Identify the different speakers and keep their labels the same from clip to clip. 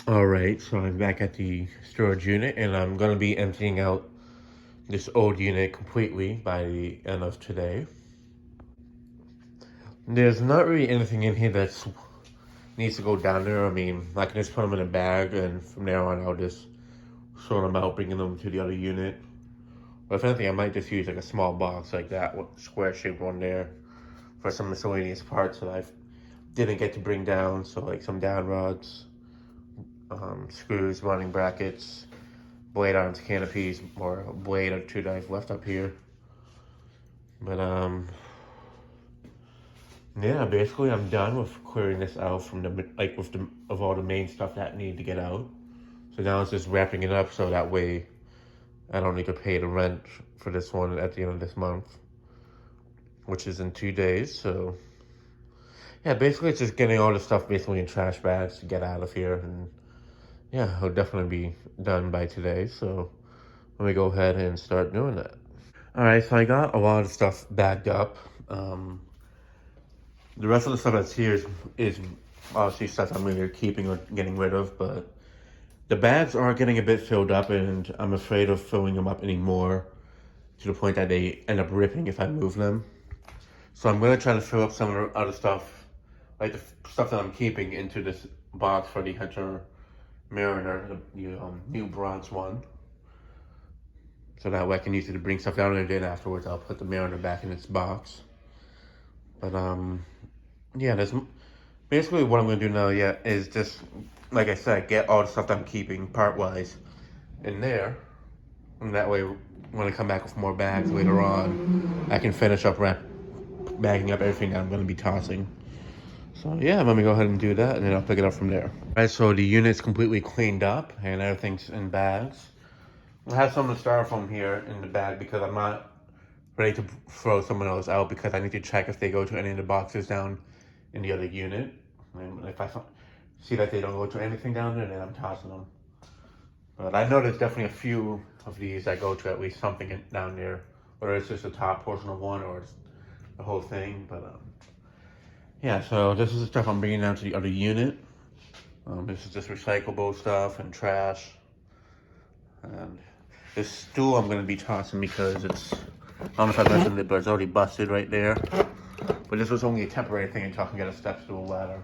Speaker 1: Alright, so I'm back at the storage unit and I'm going to be emptying out this old unit completely by the end of today. There's not really anything in here that needs to go down there. I mean, I can just put them in a bag and from there on I'll just sort them out, bringing them to the other unit. Or if anything, I might just use like a small box like that, square shaped one there, for some miscellaneous parts that I didn't get to bring down. So like some down rods, screws, mounting brackets, blade arms, canopies, or a blade or two that I've left up here. But yeah, basically I'm done with clearing this out from of all the main stuff that needed to get out. So now it's just wrapping it up so that way I don't need to pay the rent for this one at the end of this month, which is in 2 days. So yeah, basically it's just getting all the stuff basically in trash bags to get out of here, and yeah, it'll definitely be done by today. So let me go ahead and start doing that. All right, so I got a lot of stuff bagged up. The rest of the stuff that's here is obviously stuff I'm either keeping or getting rid of, but the bags are getting a bit filled up, and I'm afraid of filling them up anymore to the point that they end up ripping if I move them. So I'm going to try to fill up some of the other stuff, like the stuff that I'm keeping, into this box for the Hunter Mariner, the new bronze one. So that way I can use it to bring stuff down, and then afterwards I'll put the Mariner back in its box. But yeah, that's basically what I'm gonna do now. Yeah, is just like I said, get all the stuff that I'm keeping part wise in there, and that way when I come back with more bags later on, I can finish up bagging up everything that I'm gonna be tossing. So yeah, I'm gonna go ahead and do that, and then I'll pick it up from there. All right, so the unit's completely cleaned up and everything's in bags. I have some of the styrofoam here in the bag because I'm not ready to throw some of those out, because I need to check if they go to any of the boxes down in the other unit. And if I see that they don't go to anything down there, then I'm tossing them. But I know there's definitely a few of these that go to at least something down there, whether it's just the top portion of one or it's the whole thing. But yeah, so this is the stuff I'm bringing down to the other unit. This is just recyclable stuff and trash. And this stool I'm going to be tossing because it's, I don't know if I mentioned it, but it's already busted right there. But this was only a temporary thing until I can get a step stool ladder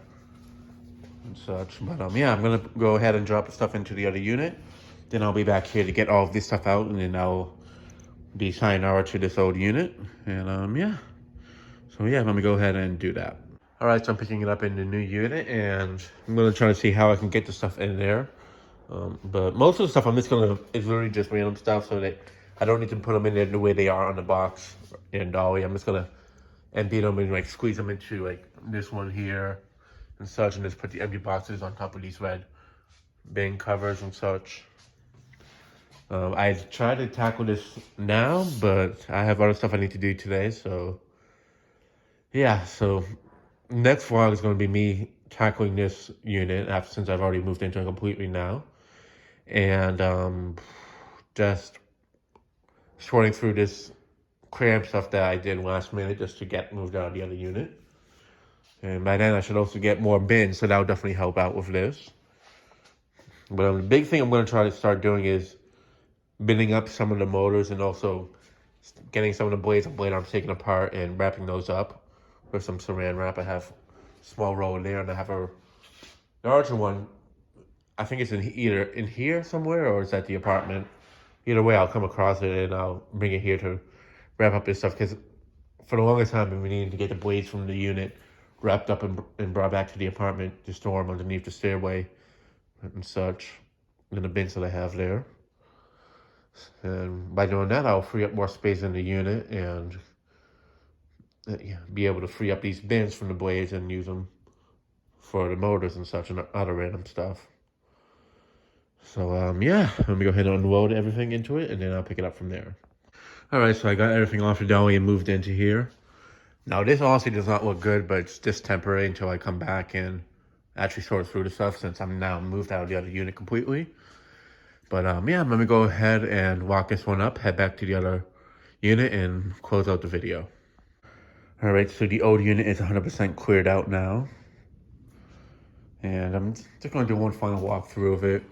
Speaker 1: and such. But yeah, I'm going to go ahead and drop the stuff into the other unit. Then I'll be back here to get all of this stuff out, and then I'll be sayonara to this old unit. And yeah. So yeah, let me go ahead and do that. All right, so I'm picking it up in the new unit, and I'm going to try to see how I can get the stuff in there. But most of the stuff I'm just gonna is literally just random stuff, so that I don't need to put them in there the way they are on the box and dolly. I'm just gonna empty them and like squeeze them into like this one here and such, and just put the empty boxes on top of these red bin covers and such. I tried to tackle this now, but I have other stuff I need to do today, so yeah. So next vlog is gonna be me tackling this unit since I've already moved into it completely now. And just sorting through this cram stuff that I did last minute just to get moved out of the other unit. And by then I should also get more bins, so that will definitely help out with this. But the big thing I'm going to try to start doing is binning up some of the motors, and also getting some of the blades and blade arms taken apart and wrapping those up with some saran wrap. I have a small roll in there, and I have a larger one. I think it's either in here somewhere or it's at the apartment. Either way, I'll come across it and I'll bring it here to wrap up this stuff, because for the longest time I've been needing to get the blades from the unit wrapped up and brought back to the apartment to store them underneath the stairway and such in the bins that I have there. And by doing that, I'll free up more space in the unit and be able to free up these bins from the blades and use them for the motors and such and other random stuff. So yeah, let me go ahead and unload everything into it, and then I'll pick it up from there. All right, so I got everything off the dolly and moved into here. Now this honestly does not look good, but it's just temporary until I come back and actually sort through the stuff, since I'm now moved out of the other unit completely. But yeah, let me go ahead and walk this one up, head back to the other unit, and close out the video. All right, so the old unit is 100% cleared out now. And I'm just going to do one final walkthrough of it.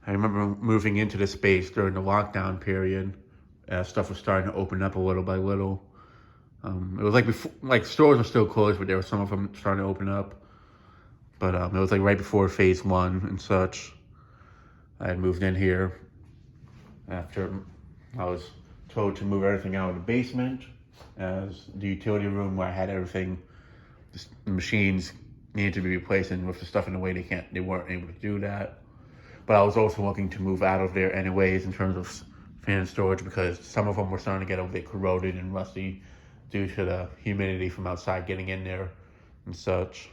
Speaker 1: I remember moving into the space during the lockdown period as stuff was starting to open up a little by little. It was like before, like stores were still closed, but there were some of them starting to open up. But it was like right before phase 1 and such. I had moved in here after I was told to move everything out of the basement as the utility room where I had everything. The machines needed to be replaced, and with the stuff in the way, they weren't able to do that. But I was also looking to move out of there anyways in terms of fan storage, because some of them were starting to get a bit corroded and rusty due to the humidity from outside getting in there and such.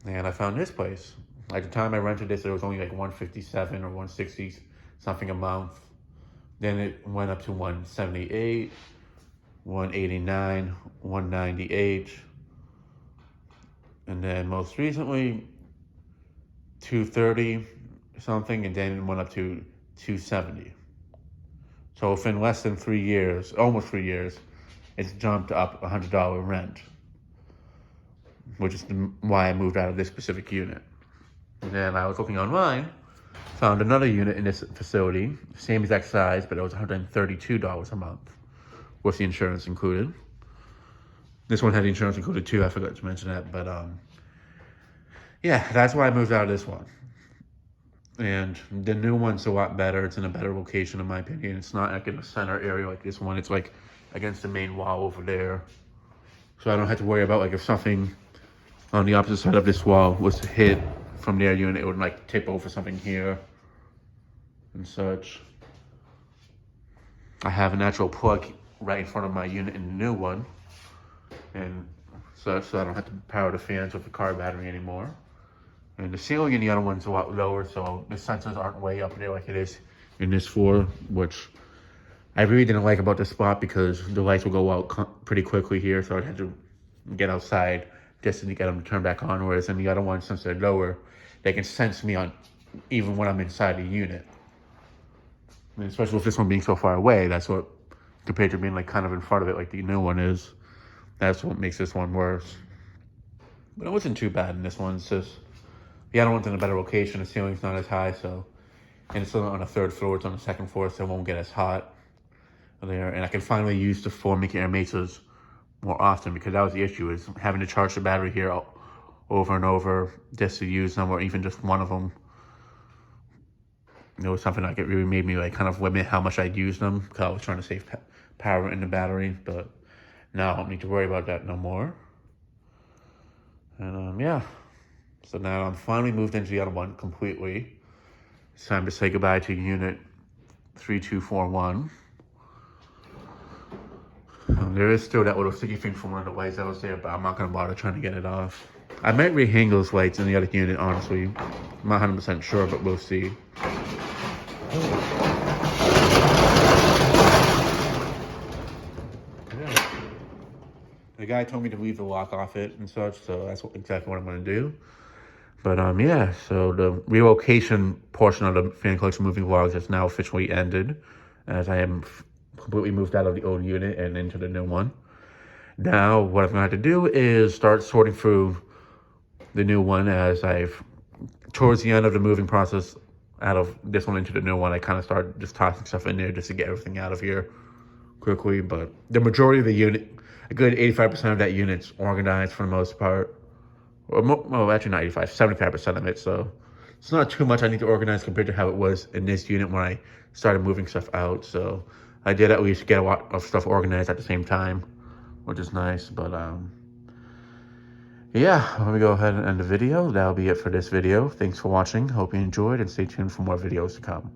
Speaker 1: And I found this place. At the time I rented this, it was only like $157 or $160 something a month. Then it went up to $178, $189, $198, and then most recently $230 something, and then it went up to $270. So within less than 3 years, almost 3 years, it's jumped up $100 rent, which is why I moved out of this specific unit. And then I was looking online, found another unit in this facility, same exact size, but it was $132 a month with the insurance included. This one had the insurance included too, I forgot to mention that, but yeah, that's why I moved out of this one. And the new one's a lot better. It's in a better location, in my opinion. It's not like in a center area like this one. It's like against the main wall over there. So I don't have to worry about like if something on the opposite side of this wall was to hit from their unit, it would like tip over something here and such. I have a natural plug right in front of my unit in the new one, and such, so I don't have to power the fans with the car battery anymore. And the ceiling in the other one's a lot lower, so the sensors aren't way up there like it is in this floor, which I really didn't like about this spot because the lights will go out pretty quickly here, so I'd have to get outside just to get them to turn back on, whereas in the other one, since they're lower, they can sense me on even when I'm inside the unit. And especially with this one being so far away, that's what, compared to being like kind of in front of it like the new one is, that's what makes this one worse. But it wasn't too bad in this one. It's just the other one's in a better location. The ceiling's not as high, so, and it's still on the 3rd floor. It's on the 2nd floor, so it won't get as hot there. And I can finally use the 4-Mickey Air Mesas more often, because that was the issue, is having to charge the battery here over and over just to use them, or even just one of them. It was something like it really made me like kind of limit how much I'd use them, because I was trying to save power in the battery. But now I don't need to worry about that no more. And yeah, so now I'm finally moved into the other one completely. It's time to say goodbye to unit 3241. There is still that little sticky thing from one of the lights that was there, but I'm not going to bother trying to get it off. I might rehang those lights in the other unit, honestly. I'm not 100% sure, but we'll see. Yeah. The guy told me to leave the lock off it and such, so that's exactly what I'm going to do. But yeah, so the relocation portion of the Fan Collection Movie Vlogs has now officially ended, as I am completely moved out of the old unit and into the new one. Now, what I'm going to have to do is start sorting through the new one, as towards the end of the moving process, out of this one into the new one, I kind of started just tossing stuff in there just to get everything out of here quickly. But the majority of the unit, a good 85% of that unit's organized for the most part. Well, actually not 85, 75% of it. So it's not too much I need to organize compared to how it was in this unit when I started moving stuff out. So I did at least get a lot of stuff organized at the same time, which is nice. But yeah, let me go ahead and end the video. That'll be it for this video. Thanks for watching. Hope you enjoyed, and stay tuned for more videos to come.